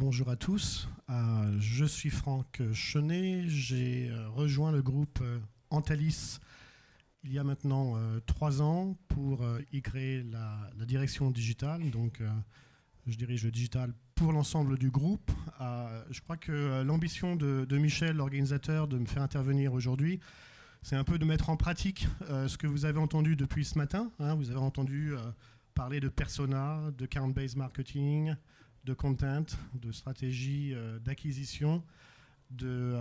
bonjour à tous. Je suis Franck Chenet. J'ai rejoint le groupe Antalis il y a maintenant 3 ans pour y créer la direction digitale. Donc, je dirige le digital pour l'ensemble du groupe. Je crois que l'ambition de Michel, l'organisateur, de me faire intervenir aujourd'hui, c'est un peu de mettre en pratique ce que vous avez entendu depuis ce matin. Vous avez entendu parler de persona, de count-based marketing, de content, de stratégie d'acquisition, de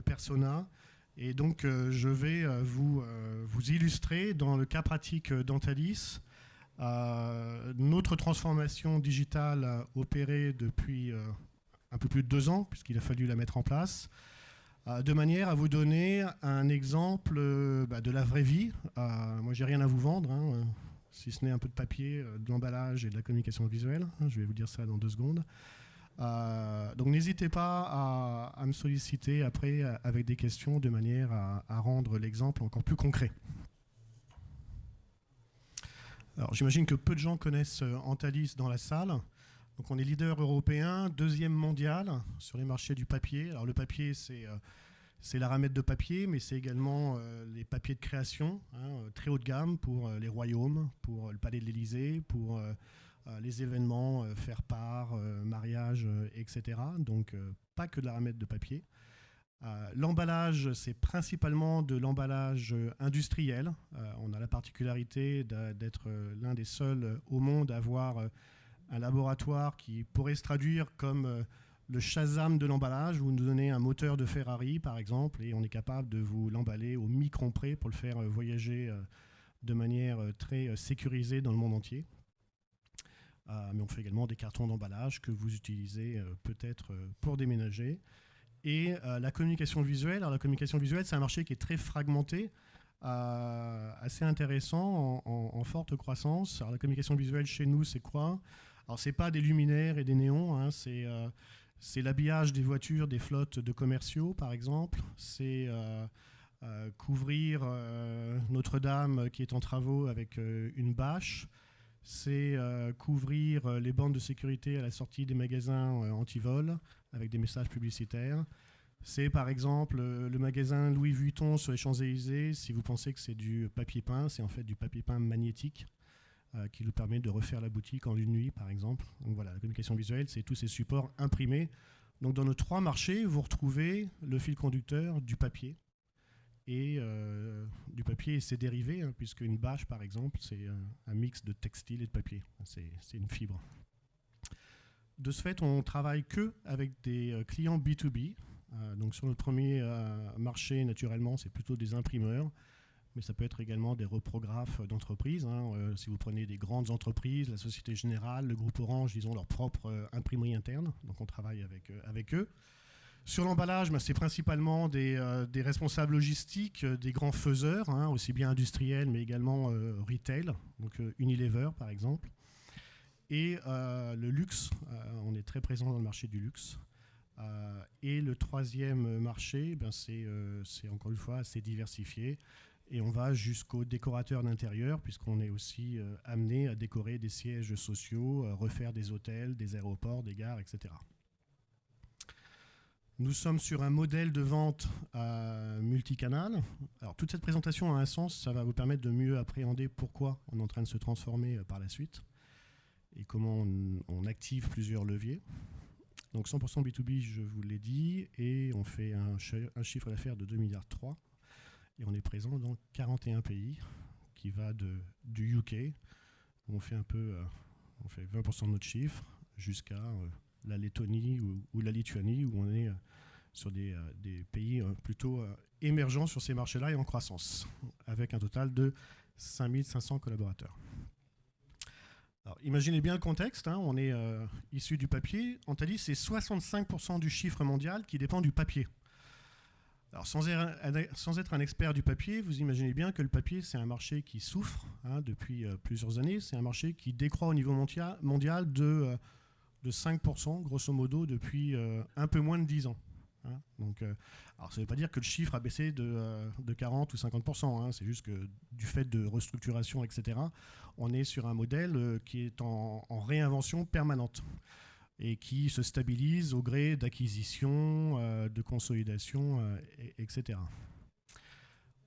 persona. Et donc, je vais vous illustrer dans le cas pratique d'Antalis notre transformation digitale opérée depuis un peu plus de 2 ans, puisqu'il a fallu la mettre en place, de manière à vous donner un exemple de la vraie vie. Moi, j'ai rien à vous vendre, si ce n'est un peu de papier, de l'emballage et de la communication visuelle. Je vais vous dire ça dans 2 secondes. Donc n'hésitez pas à me solliciter après avec des questions de manière à rendre l'exemple encore plus concret. Alors j'imagine que peu de gens connaissent Antalis dans la salle. Donc on est leader européen, 2e mondial sur les marchés du papier. Alors le papier, c'est la ramette de papier, mais c'est également les papiers de création, très haut de gamme pour les royaumes, pour le palais de l'Élysée, pour les événements, faire part, mariage, etc. Donc pas que de la ramette de papier. L'emballage, c'est principalement de l'emballage industriel. On a la particularité d'être l'un des seuls au monde à avoir un laboratoire qui pourrait se traduire comme le Shazam de l'emballage. Vous nous donnez un moteur de Ferrari, par exemple, et on est capable de vous l'emballer au micron près pour le faire voyager de manière très sécurisée dans le monde entier. Mais on fait également des cartons d'emballage que vous utilisez peut-être pour déménager. Et la communication visuelle. Alors, la communication visuelle, c'est un marché qui est très fragmenté, assez intéressant, en forte croissance. Alors, la communication visuelle chez nous, c'est quoi? Alors, ce n'est pas des luminaires et des néons, c'est l'habillage des voitures, des flottes de commerciaux, par exemple. C'est couvrir Notre-Dame qui est en travaux avec une bâche. C'est couvrir les bandes de sécurité à la sortie des magasins anti-vol avec des messages publicitaires. C'est par exemple le magasin Louis Vuitton sur les Champs-Élysées. Si vous pensez que c'est du papier peint, c'est en fait du papier peint magnétique qui nous permet de refaire la boutique en une nuit, par exemple. Donc voilà, la communication visuelle, c'est tous ces supports imprimés. Donc dans nos 3 marchés, vous retrouvez le fil conducteur du papier. Et du papier et ses dérivés, puisque une bâche, par exemple, c'est un mix de textile et de papier. C'est une fibre. De ce fait, on travaille que avec des clients B2B. Donc sur notre premier marché, naturellement, c'est plutôt des imprimeurs, mais ça peut être également des reprographes d'entreprises. Si vous prenez des grandes entreprises, la Société Générale, le groupe Orange, ils ont leur propre imprimerie interne, donc on travaille avec eux. Sur l'emballage, c'est principalement des responsables logistiques, des grands faiseurs, aussi bien industriels, mais également retail, donc Unilever par exemple. Et le luxe, on est très présent dans le marché du luxe. Et le 3e marché, c'est encore une fois assez diversifié. Et on va jusqu'aux décorateurs d'intérieur, puisqu'on est aussi amené à décorer des sièges sociaux, refaire des hôtels, des aéroports, des gares, etc. Nous sommes sur un modèle de vente multicanal. Alors, toute cette présentation a un sens, ça va vous permettre de mieux appréhender pourquoi on est en train de se transformer par la suite et comment on active plusieurs leviers. Donc 100% B2B, je vous l'ai dit, et on fait un chiffre d'affaires de 2,3 milliards. Et on est présent dans 41 pays, qui va du UK, où on fait on fait 20% de notre chiffre, jusqu'à la Lettonie ou la Lituanie, où on est sur des pays plutôt émergents sur ces marchés-là et en croissance, avec un total de 5500 collaborateurs. Alors, imaginez bien le contexte, on est issu du papier. Antalis, c'est 65% du chiffre mondial qui dépend du papier. Alors, sans être un expert du papier, vous imaginez bien que le papier, c'est un marché qui souffre depuis plusieurs années. C'est un marché qui décroît au niveau mondial de 5%, grosso modo, depuis un peu moins de 10 ans. Donc, alors ça ne veut pas dire que le chiffre a baissé de 40 ou 50%, c'est juste que du fait de restructuration, etc., on est sur un modèle qui est en réinvention permanente. et qui se stabilise au gré d'acquisition, de consolidation, etc.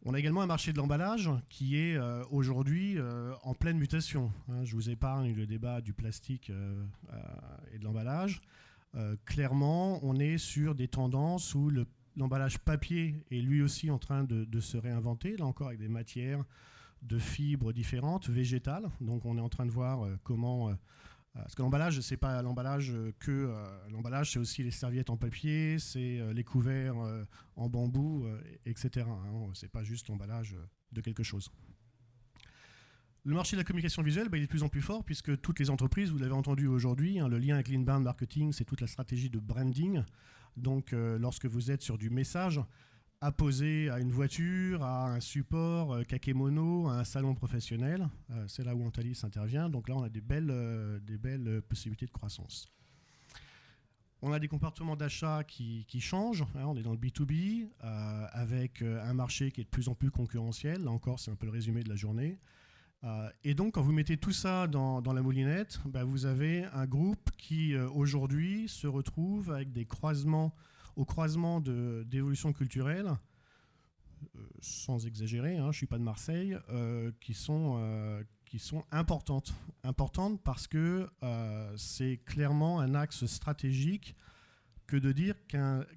On a également un marché de l'emballage qui est aujourd'hui en pleine mutation. Je vous épargne le débat du plastique et de l'emballage. Clairement, on est sur des tendances où l'emballage papier est lui aussi en train de se réinventer, là encore avec des matières de fibres différentes, végétales. Donc on est en train de voir comment... parce que l'emballage, c'est pas l'emballage que... l'emballage, c'est aussi les serviettes en papier, c'est les couverts en bambou, etc. C'est pas juste l'emballage de quelque chose. Le marché de la communication visuelle, il est de plus en plus fort puisque toutes les entreprises, vous l'avez entendu aujourd'hui, le lien avec l'inbound marketing, c'est toute la stratégie de branding. Donc lorsque vous êtes sur du message, apposé à une voiture, à un support, kakémono, à un salon professionnel, c'est là où Antalis intervient. Donc là, on a des belles possibilités de croissance. On a des comportements d'achat qui changent. On est dans le B2B, avec un marché qui est de plus en plus concurrentiel. Là encore, c'est un peu le résumé de la journée. Et donc, quand vous mettez tout ça dans la moulinette, vous avez un groupe qui, aujourd'hui, se retrouve avec des croisements, au croisement d'évolutions culturelles, sans exagérer, je ne suis pas de Marseille, qui sont importantes. Importantes parce que c'est clairement un axe stratégique que de dire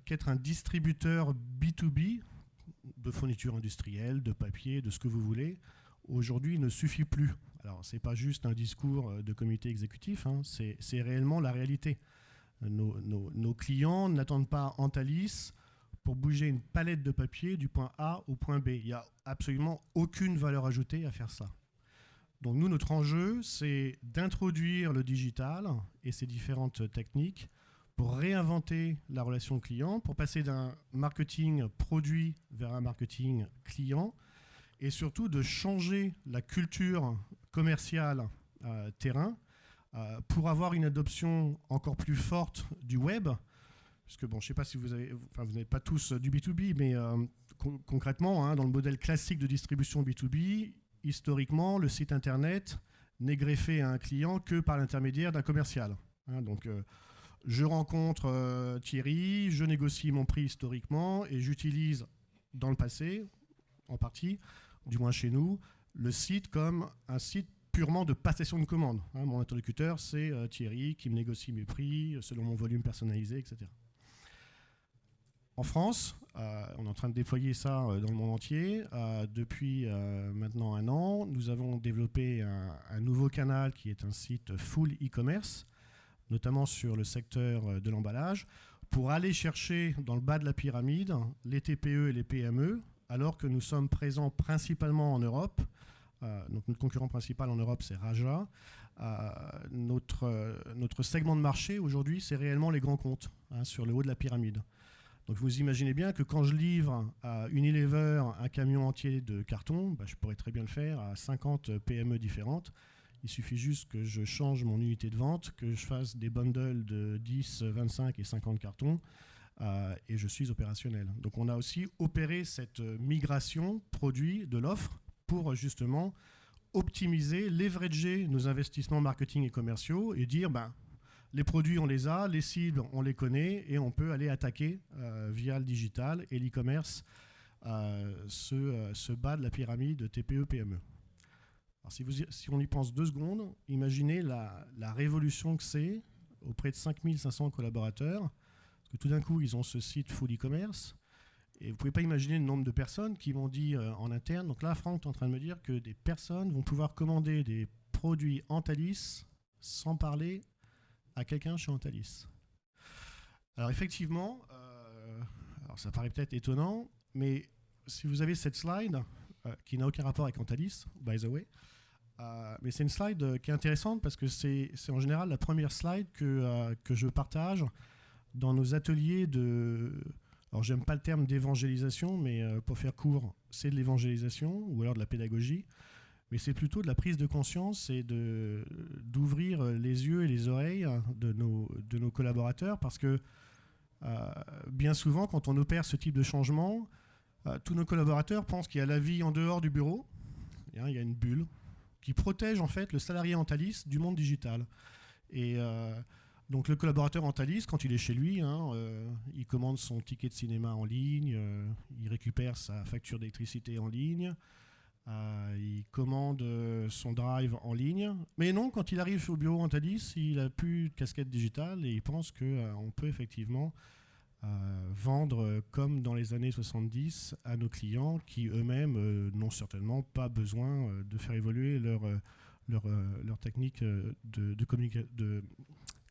qu'être un distributeur B2B, de fourniture industrielle, de papier, de ce que vous voulez, aujourd'hui ne suffit plus. Alors, ce n'est pas juste un discours de comité exécutif, c'est réellement la réalité. Nos clients n'attendent pas Antalis pour bouger une palette de papier du point A au point B. Il n'y a absolument aucune valeur ajoutée à faire ça. Donc nous, notre enjeu, c'est d'introduire le digital et ses différentes techniques pour réinventer la relation client, pour passer d'un marketing produit vers un marketing client, et surtout de changer la culture commerciale terrain pour avoir une adoption encore plus forte du web. Parce que, je ne sais pas si vous n'êtes pas tous du B2B, mais concrètement, dans le modèle classique de distribution B2B, historiquement, le site internet n'est greffé à un client que par l'intermédiaire d'un commercial. Donc, je rencontre Thierry, je négocie mon prix historiquement et j'utilise dans le passé, en partie, du moins chez nous, le site comme un site purement de passation de commande. Mon interlocuteur, c'est Thierry qui me négocie mes prix selon mon volume personnalisé, etc. En France, on est en train de déployer ça dans le monde entier. Depuis maintenant 1 an, nous avons développé un nouveau canal qui est un site full e-commerce, notamment sur le secteur de l'emballage, pour aller chercher dans le bas de la pyramide les TPE et les PME, alors que nous sommes présents principalement en Europe. Donc notre concurrent principal en Europe, c'est Raja. Notre segment de marché aujourd'hui, c'est réellement les grands comptes, sur le haut de la pyramide. Donc vous imaginez bien que quand je livre à Unilever un camion entier de carton, je pourrais très bien le faire à 50 PME différentes. Il suffit juste que je change mon unité de vente, que je fasse des bundles de 10, 25 et 50 cartons, et je suis opérationnel. Donc on a aussi opéré cette migration produit de l'offre pour justement optimiser, leverager nos investissements marketing et commerciaux et dire les produits on les a, les cibles on les connaît et on peut aller attaquer via le digital et l'e-commerce ce bas de la pyramide TPE-PME. Alors si on y pense 2 secondes, imaginez la révolution que c'est auprès de 5500 collaborateurs, parce que tout d'un coup ils ont ce site full e-commerce. Et vous ne pouvez pas imaginer le nombre de personnes qui m'ont dit en interne, donc là Franck, tu es en train de me dire que des personnes vont pouvoir commander des produits Antalis sans parler à quelqu'un chez Antalis. Alors effectivement, alors ça paraît peut-être étonnant, mais si vous avez cette slide, qui n'a aucun rapport avec Antalis, by the way, mais c'est une slide qui est intéressante parce que c'est en général la première slide que je partage dans nos ateliers de... Alors, j'aime pas le terme d'évangélisation, mais pour faire court, c'est de l'évangélisation ou alors de la pédagogie. Mais c'est plutôt de la prise de conscience et d'ouvrir les yeux et les oreilles de nos collaborateurs parce que bien souvent, quand on opère ce type de changement, tous nos collaborateurs pensent qu'il y a la vie en dehors du bureau. Il y a une bulle qui protège en fait le salarié Antalis du monde digital. Et Donc le collaborateur en Thalys, quand il est chez lui, il commande son ticket de cinéma en ligne, il récupère sa facture d'électricité en ligne, il commande son drive en ligne. Mais non, quand il arrive au bureau en Thalys, il n'a plus de casquette digitale et il pense qu'on peut effectivement vendre comme dans les années 70 à nos clients qui eux-mêmes n'ont certainement pas besoin de faire évoluer leur technique de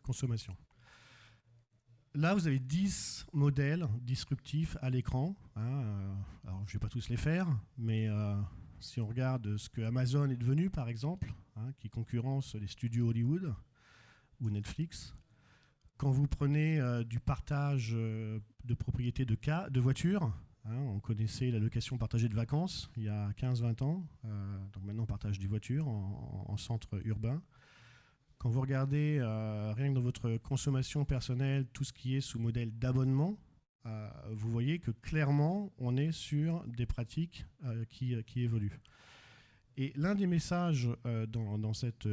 consommation. Là, vous avez 10 modèles disruptifs à l'écran. Alors, je ne vais pas tous les faire, mais si on regarde ce que Amazon est devenu, par exemple, qui concurrence les studios Hollywood ou Netflix, quand vous prenez du partage de propriété de voitures, on connaissait la location partagée de vacances il y a 15-20 ans, donc maintenant on partage des voitures en centre urbain. Quand vous regardez rien que dans votre consommation personnelle, tout ce qui est sous modèle d'abonnement, vous voyez que clairement on est sur des pratiques qui évoluent. Et l'un des messages dans cet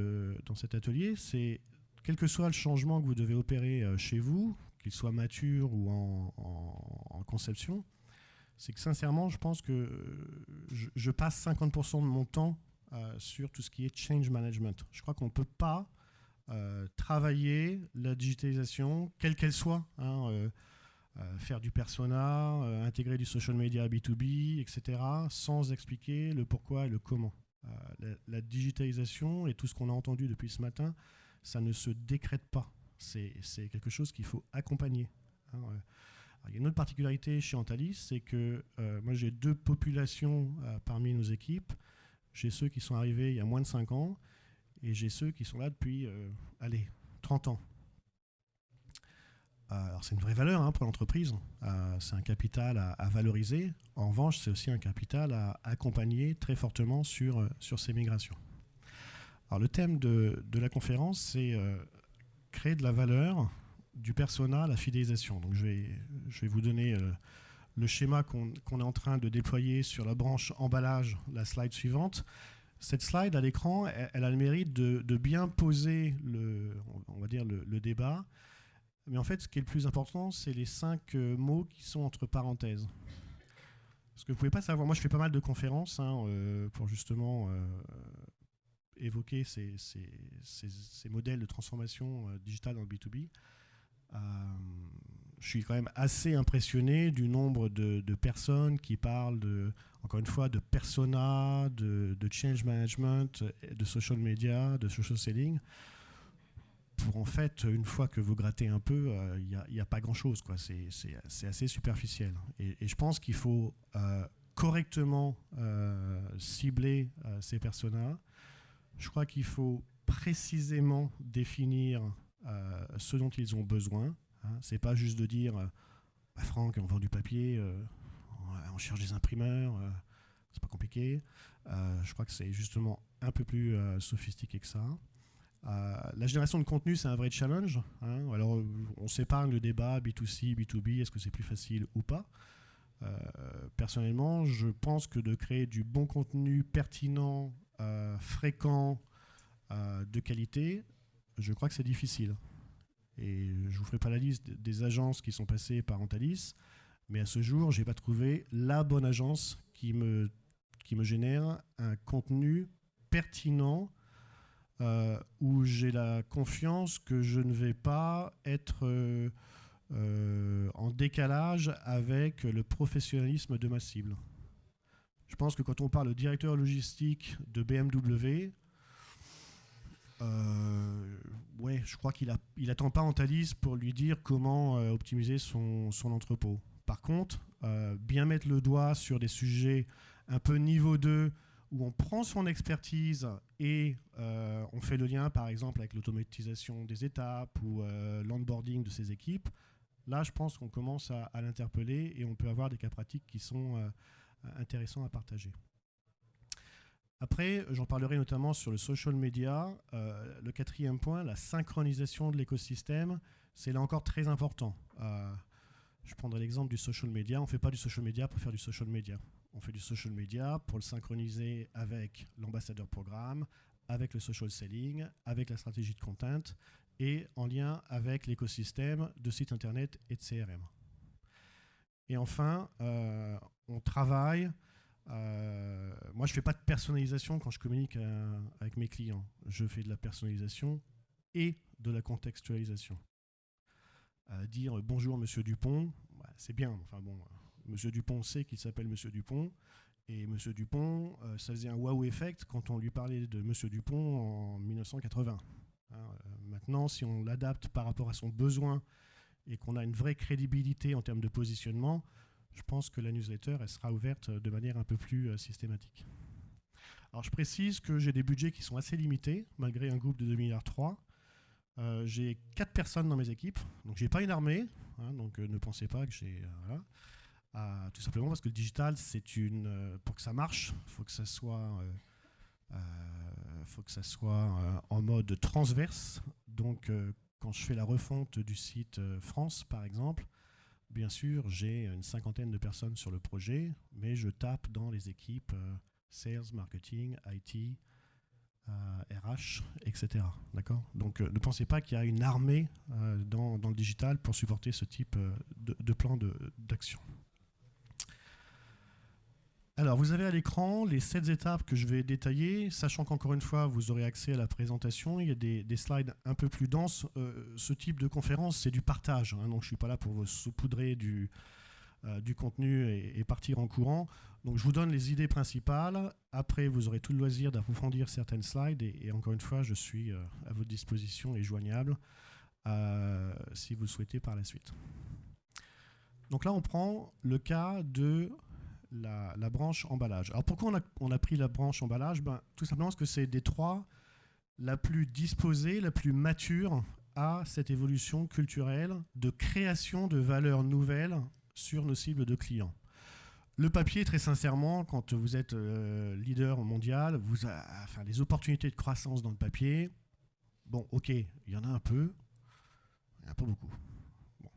atelier, c'est quel que soit le changement que vous devez opérer chez vous, qu'il soit mature ou en conception, c'est que sincèrement, je pense que je passe 50% de mon temps sur tout ce qui est change management. Je crois qu'on ne peut pas travailler la digitalisation, quelle qu'elle soit, faire du persona, intégrer du social media B2B, etc., sans expliquer le pourquoi et le comment. La digitalisation et tout ce qu'on a entendu depuis ce matin, ça ne se décrète pas. C'est quelque chose qu'il faut accompagner. Il y a une autre particularité chez Antalis, c'est que moi j'ai 2 populations parmi nos équipes. J'ai ceux qui sont arrivés il y a moins de 5 ans et j'ai ceux qui sont là depuis 30 ans. Alors c'est une vraie valeur pour l'entreprise, c'est un capital à valoriser. En revanche, c'est aussi un capital à accompagner très fortement sur ces migrations. Alors le thème de la conférence, c'est créer de la valeur, du persona, la fidélisation. Donc je vais vous donner le schéma qu'on est en train de déployer sur la branche emballage, la slide suivante. Cette slide à l'écran, elle a le mérite de bien poser on va dire le débat. Mais en fait, ce qui est le plus important, c'est les 5 mots qui sont entre parenthèses. Parce que vous ne pouvez pas savoir, moi je fais pas mal de conférences pour justement évoquer ces modèles de transformation digitale dans le B2B. Je suis quand même assez impressionné du nombre de personnes qui parlent encore une fois, de persona, de change management, de social media, de social selling. Pour en fait, une fois que vous grattez un peu, il n'y a pas grand-chose, quoi. C'est assez superficiel. Et je pense qu'il faut correctement cibler ces personas. Je crois qu'il faut précisément définir ce dont ils ont besoin. C'est pas juste de dire Franck, on vend du papier, on cherche des imprimeurs, c'est pas compliqué. Je crois que c'est justement un peu plus sophistiqué que ça. La génération de contenu, c'est un vrai challenge. Alors, on sépare le débat B2C, B2B, est-ce que c'est plus facile ou pas? Personnellement, je pense que de créer du bon contenu pertinent, fréquent, de qualité, je crois que c'est difficile. Et je ne vous ferai pas la liste des agences qui sont passées par Antalis, mais à ce jour, je n'ai pas trouvé la bonne agence qui me génère un contenu pertinent où j'ai la confiance que je ne vais pas être en décalage avec le professionnalisme de ma cible. Je pense que quand on parle de directeur logistique de BMW, je crois qu'il n'attend pas Antalis pour lui dire comment optimiser son entrepôt. Par contre, bien mettre le doigt sur des sujets un peu niveau 2, où on prend son expertise et on fait le lien, par exemple, avec l'automatisation des étapes ou l'onboarding de ses équipes. Là, je pense qu'on commence à l'interpeller et on peut avoir des cas pratiques qui sont intéressants à partager. Après, j'en parlerai notamment sur le social media. Le 4e point, la synchronisation de l'écosystème, c'est là encore très important. Je prendrai l'exemple du social media. On ne fait pas du social media pour faire du social media. On fait du social media pour le synchroniser avec l'ambassadeur programme, avec le social selling, avec la stratégie de content et en lien avec l'écosystème de sites internet et de CRM. Et enfin, on travaille. Moi, je ne fais pas de personnalisation quand je communique avec mes clients. Je fais de la personnalisation et de la contextualisation. Dire bonjour Monsieur Dupont, c'est bien. Enfin bon, Monsieur Dupont sait qu'il s'appelle Monsieur Dupont. Et Monsieur Dupont, ça faisait un wow effect quand on lui parlait de Monsieur Dupont en 1980. Maintenant, si on l'adapte par rapport à son besoin et qu'on a une vraie crédibilité en termes de positionnement, je pense que la newsletter elle sera ouverte de manière un peu plus systématique. Alors je précise que j'ai des budgets qui sont assez limités, malgré un groupe de 2,3 milliards. J'ai 4 personnes dans mes équipes, donc j'ai pas une armée, donc ne pensez pas que j'ai... voilà. Tout simplement parce que le digital, pour que ça marche, il faut que ça soit, en mode transverse. Donc quand je fais la refonte du site France, par exemple, bien sûr, j'ai une 50aine de personnes sur le projet, mais je tape dans les équipes Sales, Marketing, IT, RH, etc. D'accord ? Donc ne pensez pas qu'il y a une armée dans le digital pour supporter ce type de plan d'action. Alors, vous avez à l'écran les 7 étapes que je vais détailler, sachant qu'encore une fois, vous aurez accès à la présentation. Il y a des slides un peu plus denses. Ce type de conférence, c'est du partage. Donc, je ne suis pas là pour vous saupoudrer du contenu et partir en courant. Donc, je vous donne les idées principales. Après, vous aurez tout le loisir d'approfondir certaines slides. Et encore une fois, je suis à votre disposition et joignable si vous le souhaitez par la suite. Donc là, on prend le cas de... La branche emballage. Alors pourquoi on a pris la branche emballage ? Tout simplement parce que c'est des 3 la plus disposée, la plus mature à cette évolution culturelle de création de valeurs nouvelles sur nos cibles de clients. Le papier, très sincèrement, quand vous êtes leader mondial, les opportunités de croissance dans le papier, bon, ok, il y en a un peu, il n'y en a pas beaucoup. Bon.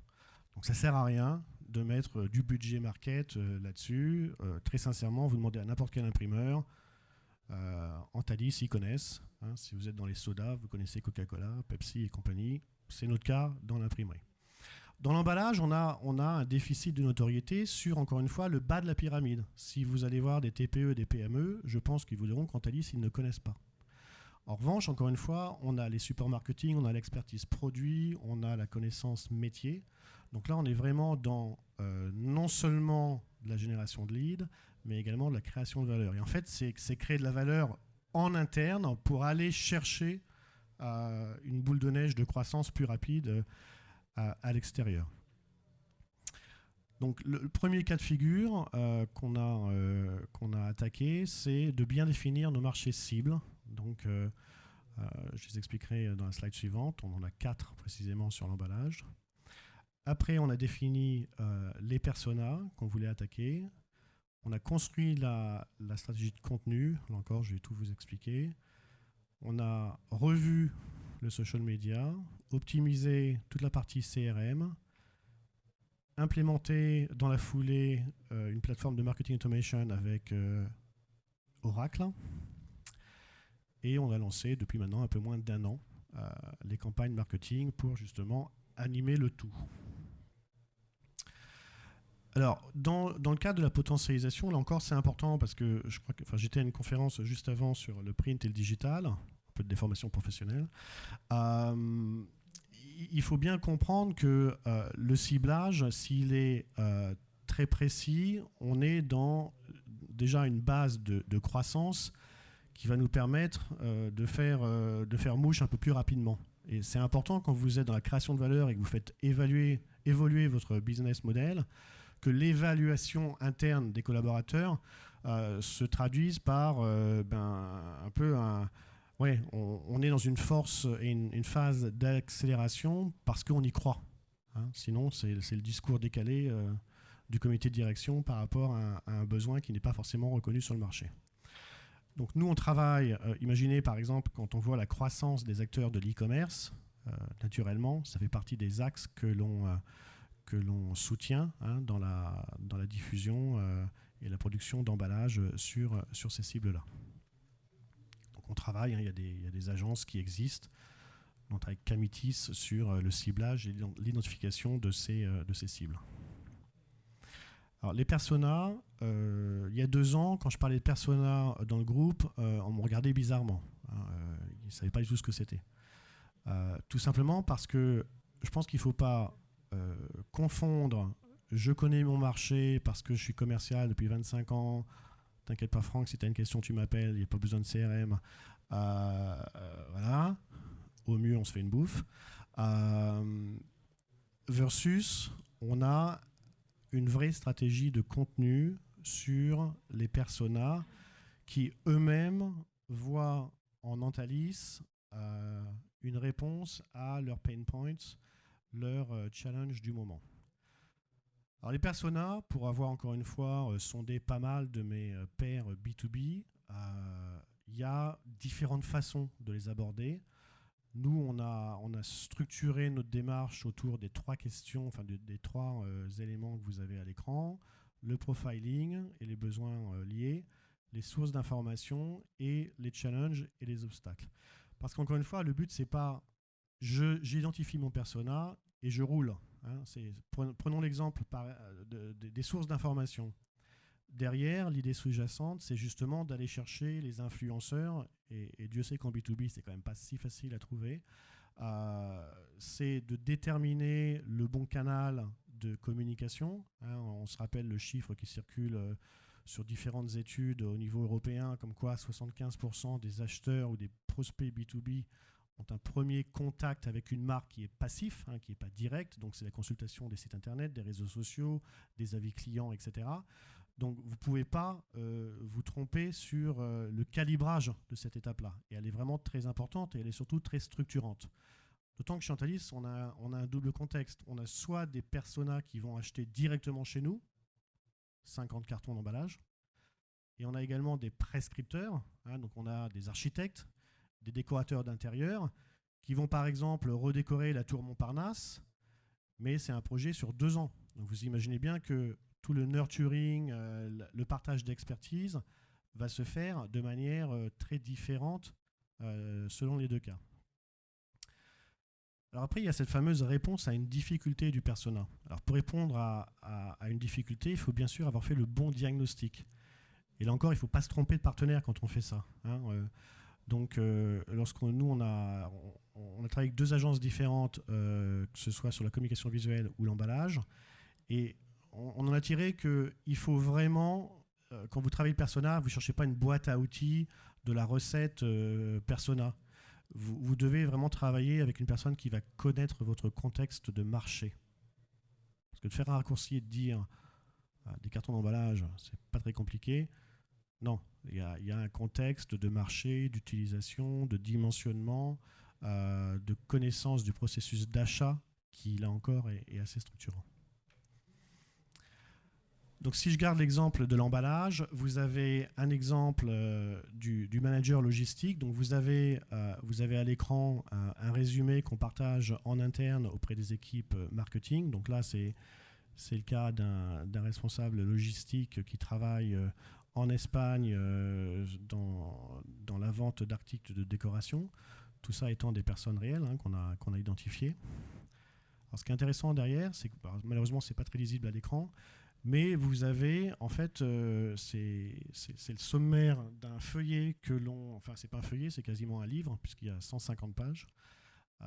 Donc ça ne sert à rien de mettre du budget market là-dessus. Très sincèrement, vous demandez à n'importe quel imprimeur, Antalis, ils connaissent. Si vous êtes dans les sodas, vous connaissez Coca-Cola, Pepsi et compagnie. C'est notre cas dans l'imprimerie. Dans l'emballage, on a un déficit de notoriété sur, encore une fois, le bas de la pyramide. Si vous allez voir des TPE, des PME, je pense qu'ils vous diront qu'Antalis, ils ne connaissent pas. En revanche, encore une fois, on a les supports marketing, on a l'expertise produit, on a la connaissance métier. Donc là, on est vraiment dans non seulement de la génération de leads, mais également de la création de valeur. Et en fait, c'est créer de la valeur en interne pour aller chercher une boule de neige de croissance plus rapide à l'extérieur. Donc le premier cas de figure qu'on a attaqué, c'est de bien définir nos marchés cibles. Donc je les expliquerai dans la slide suivante. On en a 4 précisément sur l'emballage. Après, on a défini les personas qu'on voulait attaquer. On a construit la stratégie de contenu. Là encore, je vais tout vous expliquer. On a revu le social media, optimisé toute la partie CRM, implémenté dans la foulée une plateforme de marketing automation avec Oracle. Et on a lancé depuis maintenant un peu moins d'1 an les campagnes marketing pour justement animer le tout. Alors, dans le cadre de la potentialisation, là encore, c'est important parce que je crois que j'étais à une conférence juste avant sur le print et le digital, un peu de déformation professionnelle. Il faut bien comprendre que le ciblage, s'il est très précis, on est dans déjà une base de croissance qui va nous permettre de faire mouche un peu plus rapidement. Et c'est important quand vous êtes dans la création de valeur et que vous faites évoluer votre business model, que l'évaluation interne des collaborateurs se traduise par un peu on est dans une force et une phase d'accélération parce qu'on y croit. Sinon, c'est le discours décalé du comité de direction par rapport à un besoin qui n'est pas forcément reconnu sur le marché. Donc nous, on travaille, imaginez par exemple, quand on voit la croissance des acteurs de l'e-commerce, naturellement, ça fait partie des axes que l'on soutient dans la diffusion et la production d'emballage sur ces cibles-là. Donc on travaille, il y a des agences qui existent On travaille avec Camitis sur le ciblage et l'identification de ces cibles. Alors, les personas, il y a 2 ans, quand je parlais de personas dans le groupe, on me regardait bizarrement. Ils ne savaient pas du tout ce que c'était. Tout simplement parce que je pense qu'il ne faut pas confondre « je connais mon marché parce que je suis commercial depuis 25 ans », t'inquiète pas Franck, si tu as une question tu m'appelles, il n'y a pas besoin de CRM. Voilà, au mieux on se fait une bouffe. Versus, on a une vraie stratégie de contenu sur les personas qui eux-mêmes voient en Antalis une réponse à leurs pain points, leurs challenge du moment. Alors les personas, pour avoir encore une fois sondé pas mal de mes pairs B2B, il y a différentes façons de les aborder. Nous, on a structuré notre démarche autour des 3 questions, enfin des 3 éléments que vous avez à l'écran, le profiling et les besoins liés, les sources d'information et les challenges et les obstacles. Parce qu'encore une fois, le but, c'est pas j'identifie mon persona et je roule. Hein, prenons l'exemple des sources d'information. Derrière, l'idée sous-jacente, c'est justement d'aller chercher les influenceurs, et Dieu sait qu'en B2B, c'est quand même pas si facile à trouver. C'est de déterminer le bon canal de communication. Hein, on se rappelle le chiffre qui circule sur différentes études au niveau européen, comme quoi 75% des acheteurs ou des prospects B2B ont un premier contact avec une marque qui est passif, hein, qui n'est pas direct. Donc c'est la consultation des sites internet, des réseaux sociaux, des avis clients, etc. Donc vous ne pouvez pas vous tromper sur le calibrage de cette étape-là. Et elle est vraiment très importante et elle est surtout très structurante. D'autant que chez Antalis, on a un double contexte. On a soit des personas qui vont acheter directement chez nous, 50 cartons d'emballage, et on a également des prescripteurs, hein, donc on a des architectes, des décorateurs d'intérieur, qui vont par exemple redécorer la tour Montparnasse, mais c'est un projet sur 2 ans. Donc vous imaginez bien que tout le nurturing, le partage d'expertise va se faire de manière très différente selon les 2 cas. Alors après, il y a cette fameuse réponse à une difficulté du persona. Alors pour répondre à une difficulté, il faut bien sûr avoir fait le bon diagnostic. Et là encore, il ne faut pas se tromper de partenaire quand on fait ça. Hein. Donc nous, on a travaillé avec 2 agences différentes, que ce soit sur la communication visuelle ou l'emballage. Et on en a tiré qu'il faut vraiment, quand vous travaillez le persona, vous ne cherchez pas une boîte à outils de la recette persona. Vous devez vraiment travailler avec une personne qui va connaître votre contexte de marché. Parce que de faire un raccourci et de dire des cartons d'emballage, c'est pas très compliqué. Non, il y a un contexte de marché, d'utilisation, de dimensionnement, de connaissance du processus d'achat qui, là encore, est assez structurant. Donc si je garde l'exemple de l'emballage, vous avez un exemple du manager logistique. Donc vous avez à l'écran un résumé qu'on partage en interne auprès des équipes marketing. Donc là, c'est le cas d'un responsable logistique qui travaille en Espagne dans la vente d'articles de décoration. Tout ça étant des personnes réelles, hein, qu'on a identifiées. Alors ce qui est intéressant derrière, c'est que malheureusement, ce n'est pas très lisible à l'écran, mais vous avez, en fait, c'est le sommaire d'un feuillet que l'on... Enfin, c'est pas un feuillet, c'est quasiment un livre, puisqu'il y a 150 pages.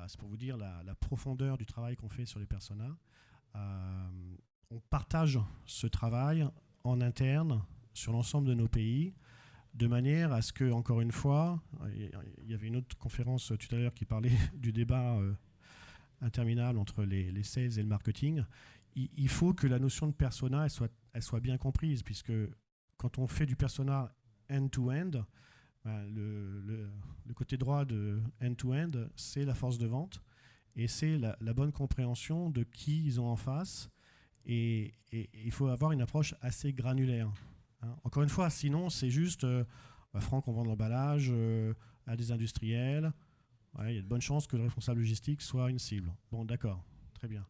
C'est pour vous dire la profondeur du travail qu'on fait sur les personas. On partage ce travail en interne sur l'ensemble de nos pays, de manière à ce que, encore une fois, il y avait une autre conférence tout à l'heure qui parlait du débat interminable entre les sales et le marketing. Il faut que la notion de persona elle soit bien comprise, puisque quand on fait du persona end-to-end, le côté droit de end-to-end, c'est la force de vente et c'est la bonne compréhension de qui ils ont en face, et il faut avoir une approche assez granulaire. Hein. Encore une fois, sinon c'est juste Franck, on vend de l'emballage à des industriels, il y a de bonnes chances que le responsable logistique soit une cible. Bon, d'accord, très bien.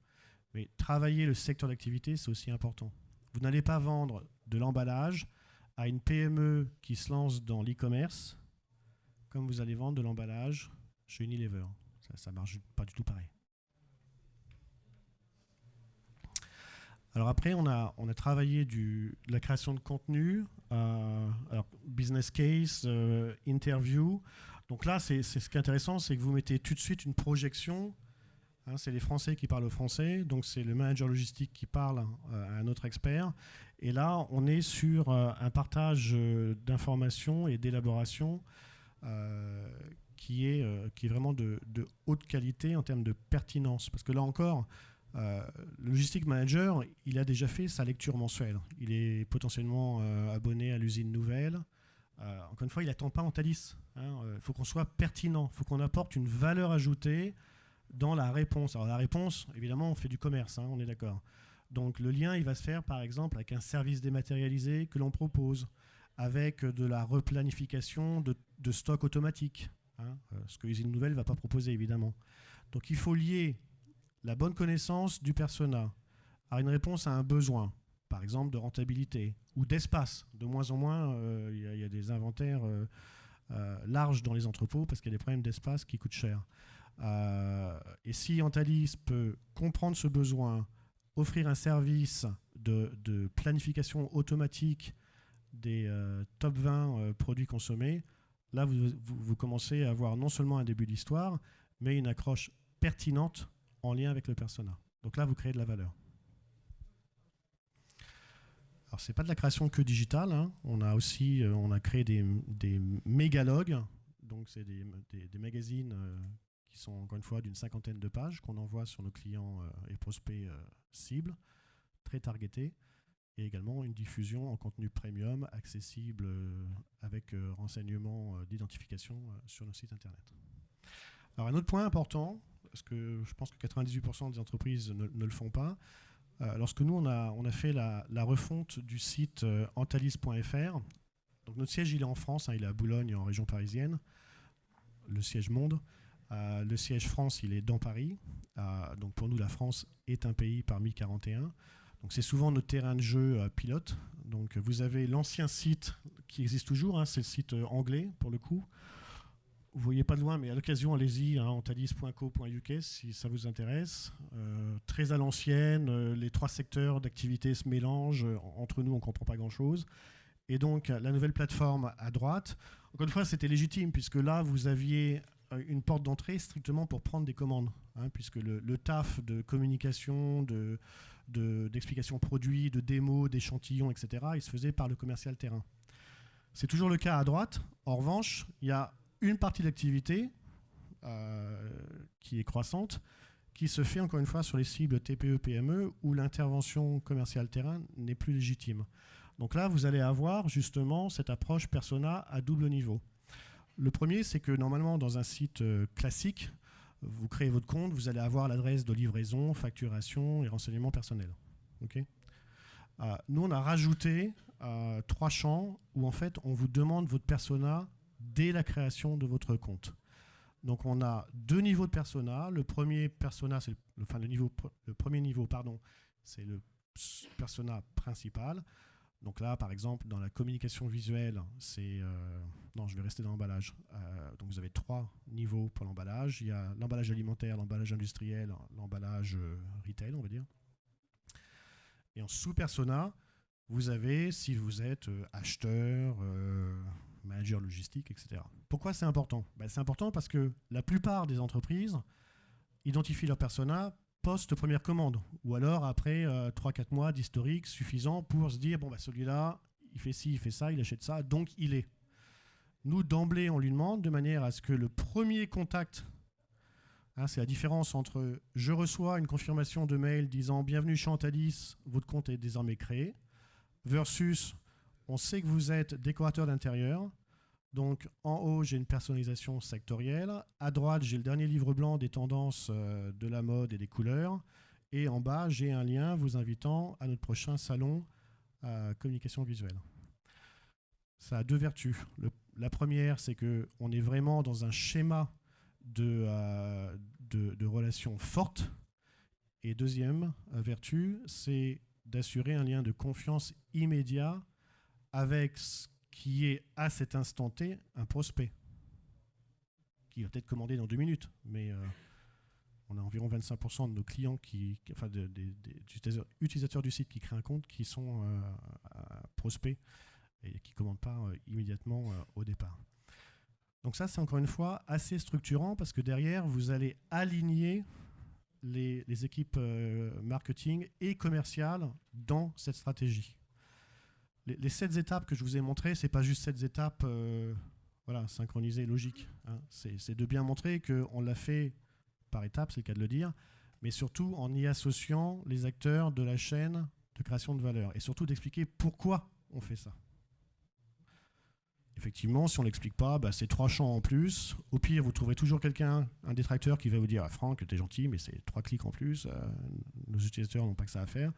Mais travailler le secteur d'activité, c'est aussi important. Vous n'allez pas vendre de l'emballage à une PME qui se lance dans l'e-commerce comme vous allez vendre de l'emballage chez Unilever. Ça marche pas du tout pareil. Alors après, on a travaillé de la création de contenu, alors business case, interview. Donc là, c'est ce qui est intéressant, c'est que vous mettez tout de suite une projection. Hein, c'est les Français qui parlent au français, donc c'est le manager logistique qui parle à un autre expert. Et là, on est sur un partage d'informations et d'élaboration qui est vraiment de haute qualité en termes de pertinence. Parce que là encore, le logistic manager, il a déjà fait sa lecture mensuelle. Il est potentiellement abonné à l'usine nouvelle. Encore une fois, il n'attend pas Antalis. Il faut qu'on soit pertinent, il faut qu'on apporte une valeur ajoutée dans la réponse. Alors la réponse, évidemment, on fait du commerce, on est d'accord. Donc le lien, il va se faire par exemple avec un service dématérialisé que l'on propose, avec de la replanification de stock automatique, ce que l'usine nouvelle ne va pas proposer évidemment. Donc il faut lier la bonne connaissance du persona à une réponse à un besoin, par exemple de rentabilité ou d'espace. De moins en moins, il y a des inventaires larges dans les entrepôts parce qu'il y a des problèmes d'espace qui coûtent cher. Et si Antalis peut comprendre ce besoin, offrir un service de planification automatique des top 20 produits consommés, là vous commencez à avoir non seulement un début d'histoire, mais une accroche pertinente en lien avec le persona. Donc là, vous créez de la valeur. Alors, ce n'est pas de la création que digitale. On a aussi on a créé des mégalogues. Donc, c'est des magazines qui sont, encore une fois, d'une 50aine de pages qu'on envoie sur nos clients et prospects cibles, très targetés. Et également une diffusion en contenu premium, accessible avec renseignements d'identification sur nos sites Internet. Alors, un autre point important, parce que je pense que 98% des entreprises ne le font pas. Lorsque nous, on a fait la refonte du site antalis.fr, donc notre siège, il est en France, il est à Boulogne, en région parisienne, le siège monde. Le siège France, il est dans Paris. Donc pour nous, la France est un pays parmi 41. Donc c'est souvent notre terrain de jeu pilote. Donc vous avez l'ancien site qui existe toujours, c'est le site anglais pour le coup. Vous ne voyez pas de loin, mais à l'occasion, allez-y, antalis.co.uk si ça vous intéresse. Très à l'ancienne, les trois secteurs d'activité se mélangent. Entre nous, on ne comprend pas grand-chose. Et donc, la nouvelle plateforme à droite, encore une fois, c'était légitime, puisque là, vous aviez une porte d'entrée strictement pour prendre des commandes, puisque le taf de communication, d'explication produit, de démo, d'échantillons, etc., il se faisait par le commercial terrain. C'est toujours le cas à droite. En revanche, il y a une partie de l'activité qui est croissante, qui se fait encore une fois sur les cibles TPE-PME où l'intervention commerciale terrain n'est plus légitime. Donc là, vous allez avoir justement cette approche persona à double niveau. Le premier, c'est que normalement, dans un site classique, vous créez votre compte, vous allez avoir l'adresse de livraison, facturation et renseignements personnels. Okay. Nous, on a rajouté 3 champs où en fait, on vous demande votre persona dès la création de votre compte. Donc on a 2 niveaux de persona. Le premier persona, c'est le premier niveau, c'est le persona principal. Donc là, par exemple, dans la communication visuelle, c'est... non, je vais rester dans l'emballage. Donc vous avez 3 niveaux pour l'emballage. Il y a l'emballage alimentaire, l'emballage industriel, l'emballage retail, on va dire. Et en sous-persona, vous avez, si vous êtes acheteur, manager logistique, etc. Pourquoi c'est important ? C'est important parce que la plupart des entreprises identifient leur persona post-première commande, ou alors après 3-4 mois d'historique suffisant pour se dire, celui-là, il fait ci, il fait ça, il achète ça, donc il est. Nous, d'emblée, on lui demande de manière à ce que le premier contact, c'est la différence entre je reçois une confirmation de mail disant « Bienvenue chez Antalis, votre compte est désormais créé », versus on sait que vous êtes décorateur d'intérieur. Donc en haut, j'ai une personnalisation sectorielle. À droite, j'ai le dernier livre blanc des tendances de la mode et des couleurs. Et en bas, j'ai un lien vous invitant à notre prochain salon communication visuelle. Ça a 2 vertus. La première, c'est qu'on est vraiment dans un schéma de relations fortes. Et deuxième vertu, c'est d'assurer un lien de confiance immédiat avec ce qui est à cet instant T un prospect qui va peut-être commander dans 2 minutes, mais on a environ 25% de nos clients, enfin des utilisateurs du site qui créent un compte, qui sont prospects et qui ne commandent pas immédiatement au départ. Donc ça, c'est encore une fois assez structurant parce que derrière, vous allez aligner les équipes marketing et commerciales dans cette stratégie. Les 7 étapes que je vous ai montrées, ce n'est pas juste 7 étapes voilà, synchronisées, logiques. Hein. C'est de bien montrer qu'on l'a fait par étapes, c'est le cas de le dire, mais surtout en y associant les acteurs de la chaîne de création de valeur et surtout d'expliquer pourquoi on fait ça. Effectivement, si on ne l'explique pas, c'est 3 champs en plus. Au pire, vous trouverez toujours quelqu'un, un détracteur, qui va vous dire « Franck, t'es gentil, mais c'est 3 clics en plus. Nos utilisateurs n'ont pas que ça à faire. »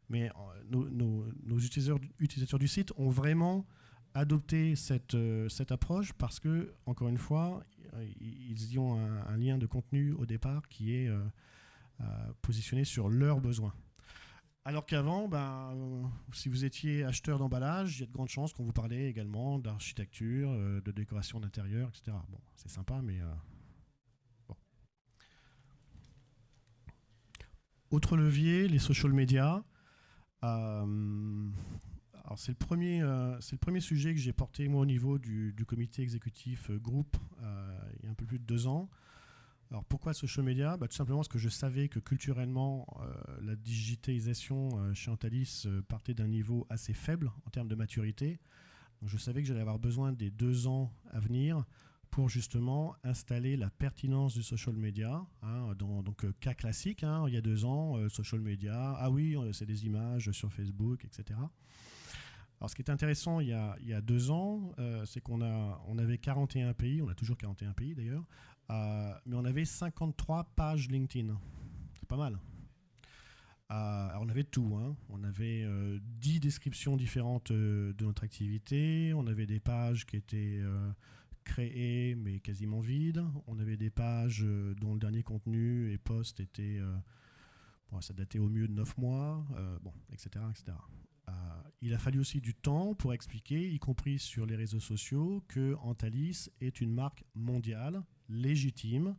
Mais nos utilisateurs du site ont vraiment adopté cette approche parce que, encore une fois, ils y ont un lien de contenu au départ qui est positionné sur leurs besoins. Alors qu'avant, si vous étiez acheteur d'emballage, il y a de grandes chances qu'on vous parlait également d'architecture, de décoration d'intérieur, etc. Bon, c'est sympa, mais bon. Autre levier, les social media. Alors c'est le premier sujet que j'ai porté moi au niveau du comité exécutif groupe il y a un peu plus de 2 ans. Alors pourquoi social media ? Tout simplement parce que je savais que culturellement, la digitalisation chez Antalis partait d'un niveau assez faible en termes de maturité. Donc je savais que j'allais avoir besoin des 2 ans à venir pour justement installer la pertinence du social media. Hein, donc cas classique, hein, il y a 2 ans, social media, ah oui, c'est des images sur Facebook, etc. Alors ce qui est intéressant il y a 2 ans, c'est qu'on avait 41 pays, on a toujours 41 pays d'ailleurs, mais on avait 53 pages LinkedIn. C'est pas mal. Alors on avait tout. Hein. On avait 10 descriptions différentes de notre activité. On avait des pages qui étaient créées mais quasiment vides. On avait des pages dont le dernier contenu et post était... ça datait au mieux de 9 mois, etc. etc. Il a fallu aussi du temps pour expliquer, y compris sur les réseaux sociaux, que Antalis est une marque mondiale, légitime.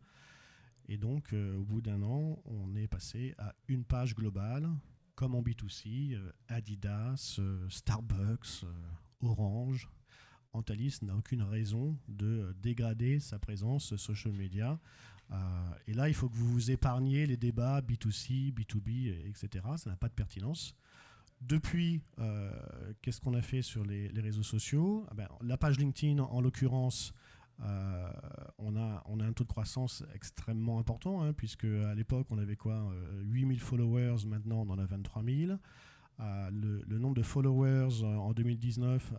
Et donc, au bout d'1 an, on est passé à une page globale, comme en B2C, Adidas, Starbucks, Orange. Antalis n'a aucune raison de dégrader sa présence social media. Et là, il faut que vous vous épargniez les débats B2C, B2B, etc. Ça n'a pas de pertinence. Depuis, qu'est-ce qu'on a fait sur les réseaux sociaux ? La page LinkedIn, en l'occurrence, on a un taux de croissance extrêmement important, hein, puisque à l'époque, on avait 8000 followers, maintenant on en a 23 000. Le nombre de followers en 2019,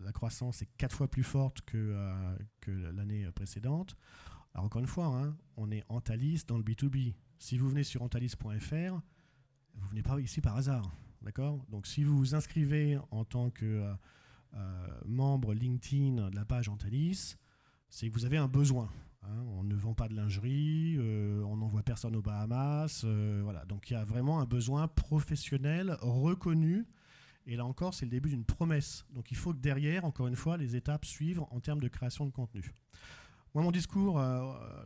la croissance est 4 fois plus forte que l'année précédente. Alors encore une fois, hein, on est Antalis dans le B2B. Si vous venez sur antalis.fr, vous ne venez pas ici par hasard. D'accord ? Donc si vous vous inscrivez en tant que membre LinkedIn de la page Antalis, c'est que vous avez un besoin. Hein. On ne vend pas de lingerie, on n'envoie personne aux Bahamas. Voilà. Donc il y a vraiment un besoin professionnel reconnu. Et là encore, c'est le début d'une promesse. Donc il faut que derrière, encore une fois, les étapes suivent en termes de création de contenu. Moi, mon discours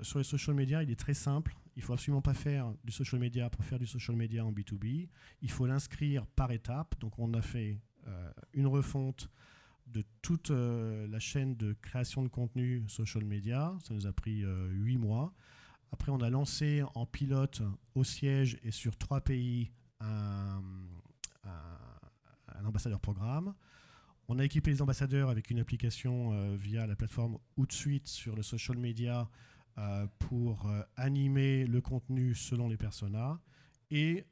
sur les social media, il est très simple. Il ne faut absolument pas faire du social media pour faire du social media en B2B. Il faut l'inscrire par étapes. Donc, on a fait une refonte de toute la chaîne de création de contenu social media. Ça nous a pris 8 mois. Après, on a lancé en pilote au siège et sur 3 pays un ambassadeur programme. On a équipé les ambassadeurs avec une application via la plateforme Hootsuite sur le social media pour animer le contenu selon les personas. Et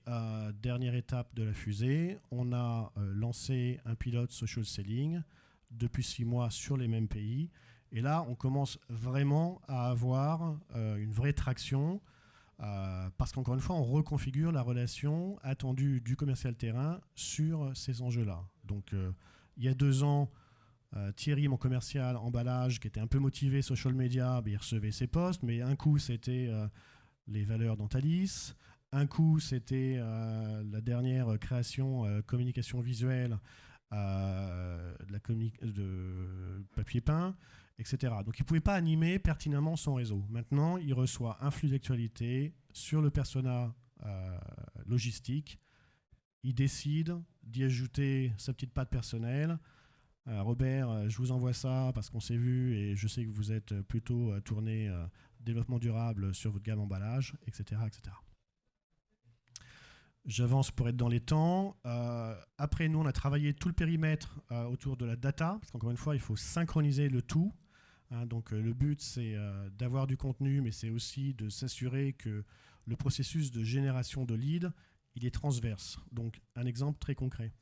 dernière étape de la fusée, on a lancé un pilote social selling depuis 6 mois sur les mêmes pays. Et là, on commence vraiment à avoir une vraie traction parce qu'encore une fois, on reconfigure la relation attendue du commercial terrain sur ces enjeux-là. Donc, il y a 2 ans, Thierry, mon commercial emballage, qui était un peu motivé social media, il recevait ses posts, mais un coup, c'était les valeurs d'Antalis. Un coup, c'était la dernière création communication visuelle de papier peint. etc. Donc il ne pouvait pas animer pertinemment son réseau. Maintenant, il reçoit un flux d'actualité sur le persona logistique. Il décide d'y ajouter sa petite patte personnelle. Robert, je vous envoie ça parce qu'on s'est vu et je sais que vous êtes plutôt tourné développement durable sur votre gamme emballage, etc. etc. J'avance pour être dans les temps. Après, nous, on a travaillé tout le périmètre autour de la data, parce qu'encore une fois, il faut synchroniser le tout. Donc, le but, c'est d'avoir du contenu, mais c'est aussi de s'assurer que le processus de génération de leads, il est transverse. Donc, un exemple très concret.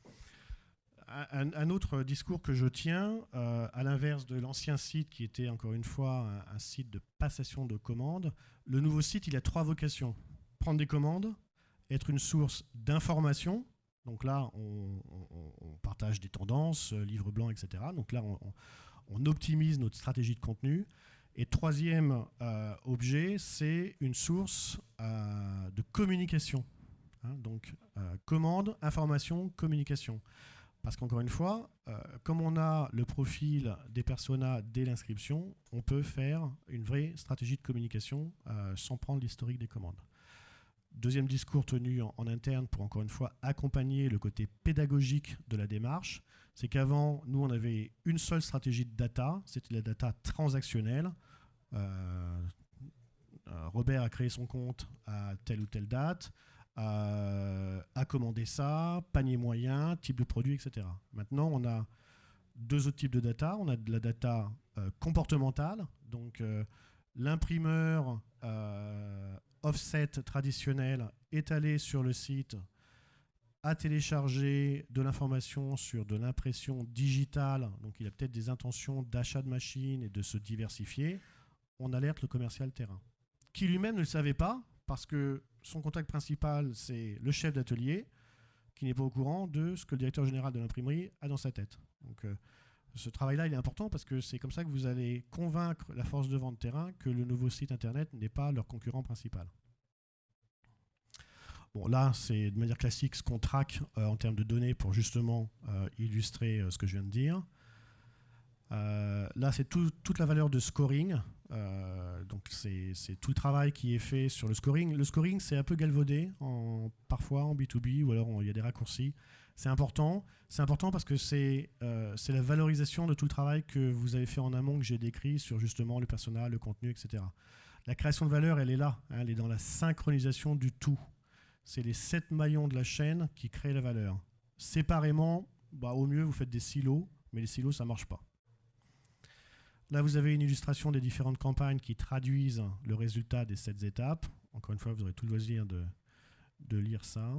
Un autre discours que je tiens, à l'inverse de l'ancien site qui était encore une fois un site de passation de commandes, le nouveau site, il a 3 vocations. Prendre des commandes, être une source d'information. Donc là, on partage des tendances, livre blanc, etc. Donc là, on optimise notre stratégie de contenu. Et troisième objet, c'est une source de communication. Donc, commande, information, communication. Parce qu'encore une fois, comme on a le profil des personas dès l'inscription, on peut faire une vraie stratégie de communication sans prendre l'historique des commandes. Deuxième discours tenu en interne pour, encore une fois, accompagner le côté pédagogique de la démarche, c'est qu'avant, nous, on avait une seule stratégie de data, c'était la data transactionnelle. Robert a créé son compte à telle ou telle date, a commandé ça, panier moyen, type de produit, etc. Maintenant, on a 2 autres types de data. On a de la data comportementale, donc l'imprimeur offset traditionnel est allé sur le site, a téléchargé de l'information sur de l'impression digitale, donc il a peut-être des intentions d'achat de machines et de se diversifier. On alerte le commercial terrain, qui lui-même ne le savait pas, parce que son contact principal, c'est le chef d'atelier, qui n'est pas au courant de ce que le directeur général de l'imprimerie a dans sa tête. Donc, ce travail-là, il est important parce que c'est comme ça que vous allez convaincre la force de vente terrain que le nouveau site internet n'est pas leur concurrent principal. Bon, là, c'est de manière classique ce qu'on traque en termes de données pour justement illustrer ce que je viens de dire. Là, c'est toute la valeur de scoring. Donc, c'est tout le travail qui est fait sur le scoring. Le scoring, c'est un peu galvaudé, parfois en B2B, ou alors il y a des raccourcis. C'est important parce que c'est la valorisation de tout le travail que vous avez fait en amont, que j'ai décrit sur justement le persona, le contenu, etc. La création de valeur, elle est là. Elle est dans la synchronisation du tout. C'est les 7 maillons de la chaîne qui créent la valeur. Séparément, au mieux, vous faites des silos, mais les silos, ça ne marche pas. Là, vous avez une illustration des différentes campagnes qui traduisent le résultat des 7 étapes. Encore une fois, vous aurez tout le loisir de lire ça.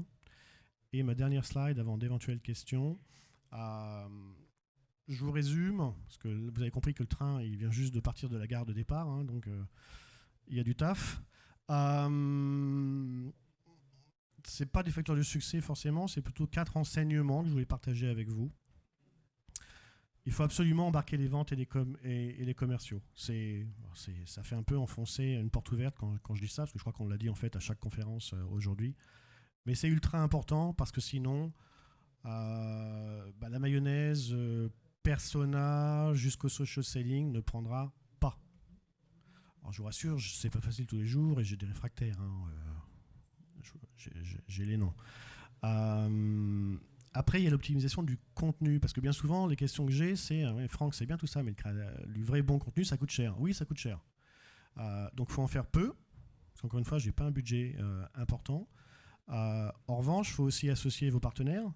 Et ma dernière slide, avant d'éventuelles questions. Je vous résume, parce que vous avez compris que le train, il vient juste de partir de la gare de départ, donc il y a du taf. Ce n'est pas des facteurs de succès forcément, c'est plutôt 4 enseignements que je voulais partager avec vous. Il faut absolument embarquer les ventes et les commerciaux. Ça fait un peu enfoncer une porte ouverte quand je dis ça, parce que je crois qu'on l'a dit en fait à chaque conférence aujourd'hui. Mais c'est ultra important parce que sinon, la mayonnaise, persona jusqu'au social selling ne prendra pas. Alors je vous rassure, c'est pas facile tous les jours et j'ai des réfractaires. J'ai les noms. Après, il y a l'optimisation du contenu, parce que bien souvent, les questions que j'ai, c'est Franck, c'est bien tout ça, mais le vrai bon contenu, ça coûte cher. Oui, ça coûte cher. Donc, il faut en faire peu, parce qu'encore une fois, je n'ai pas un budget important. En revanche, il faut aussi associer vos partenaires,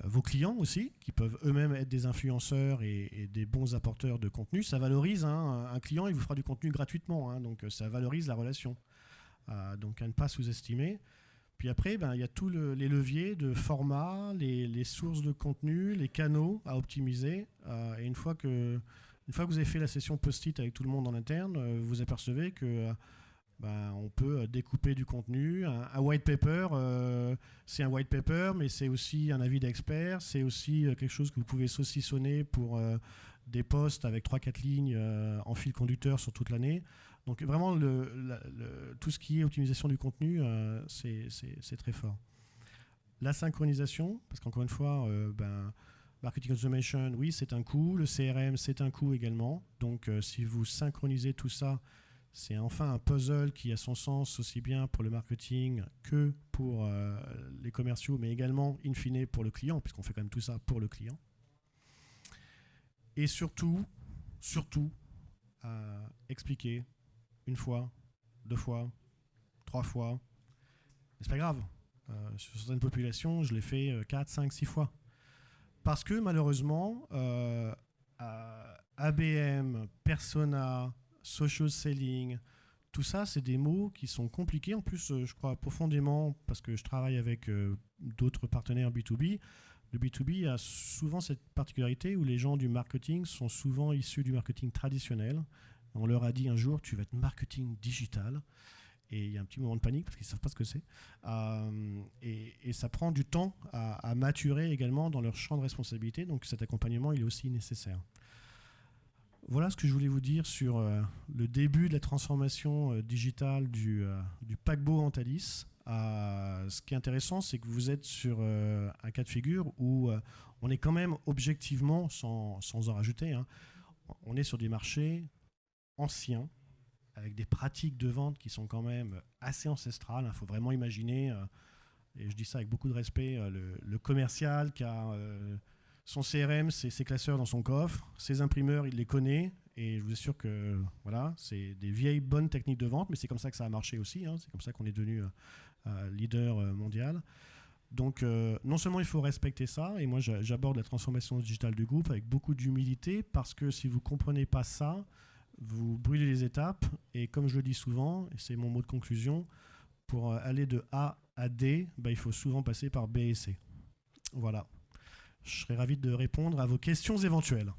vos clients aussi, qui peuvent eux-mêmes être des influenceurs et des bons apporteurs de contenu. Ça valorise, un client, il vous fera du contenu gratuitement, donc ça valorise la relation. Donc, à ne pas sous-estimer. Puis après, il y a tous les leviers de format, les sources de contenu, les canaux à optimiser. Et une fois que vous avez fait la session post-it avec tout le monde en interne, vous apercevez que on peut découper du contenu. Un white paper, c'est un white paper, mais c'est aussi un avis d'expert. C'est aussi quelque chose que vous pouvez saucissonner pour des posts avec 3-4 lignes en fil conducteur sur toute l'année. Donc vraiment, tout ce qui est optimisation du contenu, c'est très fort. La synchronisation, parce qu'encore une fois, Marketing Automation, oui, c'est un coût. Le CRM, c'est un coût également. Donc, si vous synchronisez tout ça, c'est enfin un puzzle qui a son sens aussi bien pour le marketing que pour les commerciaux, mais également, in fine, pour le client, puisqu'on fait quand même tout ça pour le client. Et surtout, expliquer une fois, 2 fois, 3 fois. Mais c'est pas grave. Sur certaines populations, je l'ai fait 4, 5, 6 fois. Parce que malheureusement, ABM, persona, social selling, tout ça, c'est des mots qui sont compliqués. En plus, je crois profondément, parce que je travaille avec d'autres partenaires B2B, le B2B a souvent cette particularité où les gens du marketing sont souvent issus du marketing traditionnel. On leur a dit un jour, tu vas être marketing digital. Et il y a un petit moment de panique parce qu'ils ne savent pas ce que c'est. Et ça prend du temps à maturer également dans leur champ de responsabilité. Donc cet accompagnement, il est aussi nécessaire. Voilà ce que je voulais vous dire sur le début de la transformation digitale du paquebot Antalis. Ce qui est intéressant, c'est que vous êtes sur un cas de figure où on est quand même objectivement, sans en rajouter, hein, on est sur des marchés anciens, avec des pratiques de vente qui sont quand même assez ancestrales. Il faut vraiment imaginer, et je dis ça avec beaucoup de respect, le commercial qui a son CRM, ses classeurs dans son coffre, ses imprimeurs, il les connaît, et je vous assure que voilà, c'est des vieilles bonnes techniques de vente, mais c'est comme ça que ça a marché aussi, hein, c'est comme ça qu'on est devenu leader mondial. Donc non seulement il faut respecter ça, et moi j'aborde la transformation digitale du groupe avec beaucoup d'humilité, parce que si vous ne comprenez pas ça, vous brûlez les étapes, et comme je le dis souvent, et c'est mon mot de conclusion, pour aller de A à D, il faut souvent passer par B et C. Voilà. Je serais ravi de répondre à vos questions éventuelles.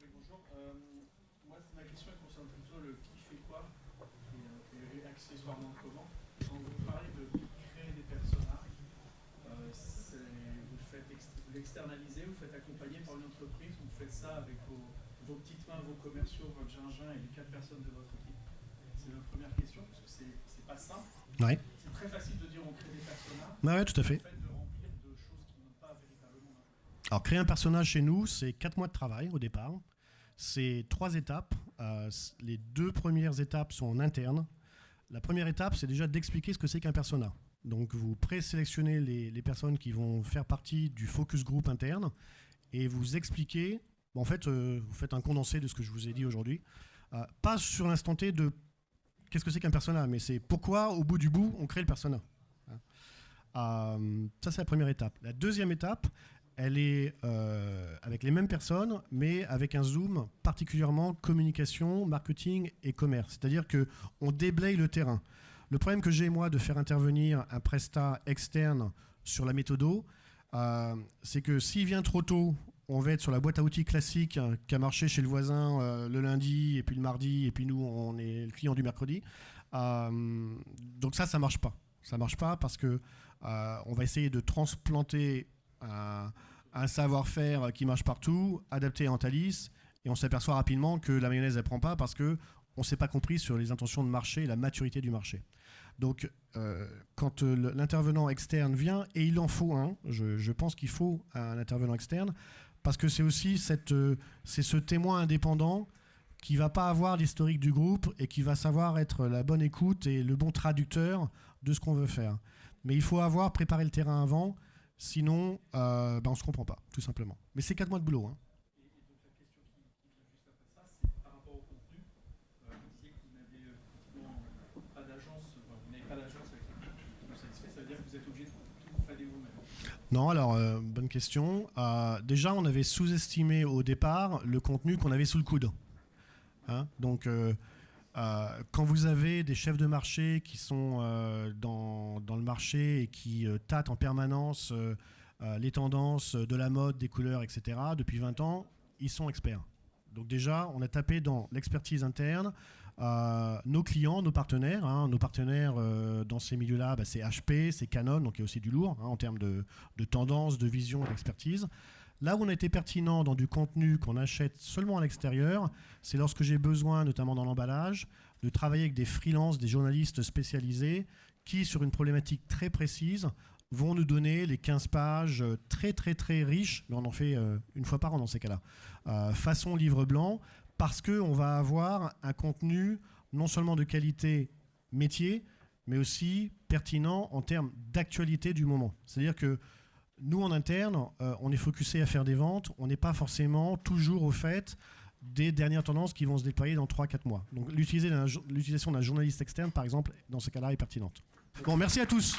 Oui, bonjour. Moi, ma question concerne plutôt le qui fait quoi et accessoirement comment. Quand vous parlez de créer des personnages, vous l'externalisez, vous faites accompagner par une entreprise, vous faites ça avec vos petites mains, vos commerciaux, votre gingembre et les 4 personnes de votre équipe. C'est ma première question, parce que c'est pas simple. Ouais. C'est très facile de dire on crée des personnages. Ouais, tout à fait. Alors, créer un personnage chez nous, c'est 4 mois de travail au départ. C'est 3 étapes. Les 2 premières étapes sont en interne. La première étape, c'est déjà d'expliquer ce que c'est qu'un persona. Donc, vous présélectionnez les personnes qui vont faire partie du focus group interne et vous expliquez, en fait, vous faites un condensé de ce que je vous ai dit aujourd'hui. Pas sur l'instant T de qu'est-ce que c'est qu'un persona, mais c'est pourquoi, au bout du bout, on crée le persona. Ça, c'est la première étape. La deuxième étape, elle est avec les mêmes personnes, mais avec un zoom particulièrement communication, marketing et commerce. C'est-à-dire qu'on déblaye le terrain. Le problème que j'ai, moi, de faire intervenir un prestat externe sur la méthodo, c'est que s'il vient trop tôt, on va être sur la boîte à outils classique qui a marché chez le voisin le lundi, et puis le mardi, et puis nous, on est le client du mercredi. Donc ça ne marche pas. Ça ne marche pas parce que on va essayer de transplanter un savoir-faire qui marche partout, adapté à Antalis, et on s'aperçoit rapidement que la mayonnaise ne prend pas parce qu'on ne s'est pas compris sur les intentions de marché et la maturité du marché. Donc, quand l'intervenant externe vient, et il en faut un, je pense qu'il faut un intervenant externe, parce que c'est aussi c'est ce témoin indépendant qui ne va pas avoir l'historique du groupe et qui va savoir être la bonne écoute et le bon traducteur de ce qu'on veut faire. Mais il faut avoir préparé le terrain avant, sinon on ne se comprend pas, tout simplement. Mais c'est 4 mois de boulot. Hein. Et donc la question qui vient juste après ça, c'est par rapport au contenu. Vous disiez que vous n'avez pas d'agence, vous n'avez pas d'agence avec laquelle vous êtes satisfait, ça veut dire que vous êtes obligé de tout faire vous-même. Non, alors, bonne question. Déjà, on avait sous-estimé au départ le contenu qu'on avait sous le coude. Hein, donc, quand vous avez des chefs de marché qui sont dans le marché et qui tâtent en permanence les tendances de la mode, des couleurs, etc., depuis 20 ans, ils sont experts. Donc déjà, on a tapé dans l'expertise interne. Nos clients, nos partenaires, dans ces milieux-là, c'est HP, c'est Canon, donc il y a aussi du lourd en termes de tendance, de vision, d'expertise. Là où on a été pertinent dans du contenu qu'on achète seulement à l'extérieur, c'est lorsque j'ai besoin, notamment dans l'emballage, de travailler avec des freelances, des journalistes spécialisés qui, sur une problématique très précise, vont nous donner les 15 pages très très très riches, mais on en fait une fois par an dans ces cas-là, façon livre blanc, parce qu'on va avoir un contenu non seulement de qualité métier, mais aussi pertinent en termes d'actualité du moment. C'est-à-dire que nous, en interne, on est focusé à faire des ventes, on n'est pas forcément toujours au fait des dernières tendances qui vont se déployer dans 3-4 mois. Donc l'utilisation d'un journaliste externe, par exemple, dans ce cas-là, est pertinente. Bon, merci à tous.